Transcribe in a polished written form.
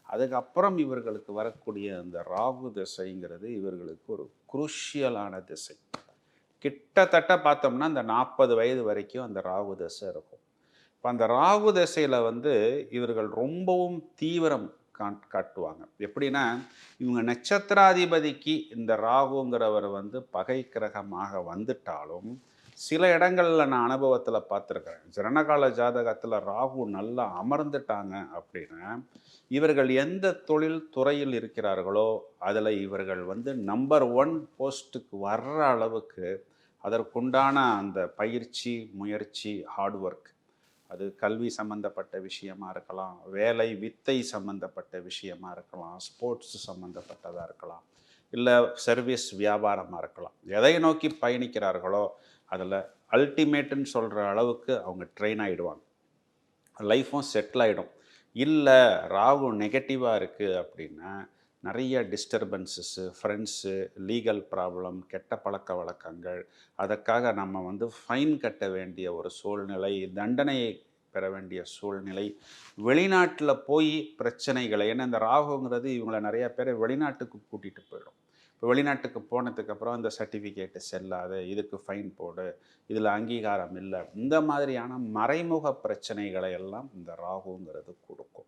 அதுக்கப்புறம் இவர்களுக்கு வரக்கூடிய அந்த ராகு திசைங்கிறது இவர்களுக்கு ஒரு குருஷியலான திசை. கிட்டத்தட்ட பார்த்தோம்னா, இந்த 40 வயது வரைக்கும் அந்த ராகு திசை இருக்கும். இப்ப அந்த ராகு திசையில வந்து இவர்கள் ரொம்பவும் தீவிரம் காட்டுவாங்க. எப்படின்னா, இவங்க நட்சத்திராதிபதிக்கு இந்த ராகுங்கிறவர் வந்து பகை கிரகமாக வந்துட்டாலும், சில இடங்கள்ல நான் அனுபவத்தில பார்த்துருக்கிறேன். ஜனனகால ஜாதகத்தில ராகு நல்லா அமர்ந்துட்டாங்க அப்படின்னா, இவர்கள் எந்த தொழில் துறையில் இருக்கிறார்களோ, அதில இவர்கள் வந்து நம்பர் 1 போஸ்ட்டுக்கு வர்ற அளவுக்கு, அதற்குண்டான அந்த பயிற்சி, முயற்சி, ஹார்ட் ஒர்க் அது கல்வி சம்மந்தப்பட்ட விஷயமா இருக்கலாம், வேலை வித்தை சம்மந்தப்பட்ட விஷயமா இருக்கலாம், ஸ்போர்ட்ஸ் சம்மந்தப்பட்டதா இருக்கலாம், இல்ல சர்வீஸ் வியாபாரமா இருக்கலாம். எதை நோக்கி பயணிக்கிறார்களோ, அதில அல்டிமேட்டுன்னு சொல்ற அளவுக்கு அவங்க ட்ரெயின் ஆயிடுவாங்க. லைஃப்பும் செட்டில் ஆயிடும். இல்ல ராகு நெகட்டிவா இருக்கு அப்படின்னா, நெறைய டிஸ்டர்பன்ஸஸு, ஃப்ரெண்ட்ஸு, லீகல் ப்ராப்ளம், கெட்ட பழக்கவழக்கங்கள், அதற்காக நம்ம வந்து ஃபைன் கட்ட வேண்டிய ஒரு சூழ்நிலை, தண்டனையை பெற வேண்டிய சூழ்நிலை, வெளிநாட்டில போய் பிரச்சனைகளை ஏன்னா இந்த ராகுங்கிறது இவங்கள நெறைய பேர வெளிநாட்டுக்கு கூட்டிட்டு போயிடும். இப்போ வெளிநாட்டுக்கு போனதுக்கப்புறம் அந்த சர்டிஃபிகேட்டு செல்லாது, இதுக்கு ஃபைன் போடு, இதில அங்கீகாரம் இல்ல. இந்த மாதிரியான மறைமுக பிரச்சனைகளை எல்லாம் இந்த ராகுங்கிறது கொடுக்கும்.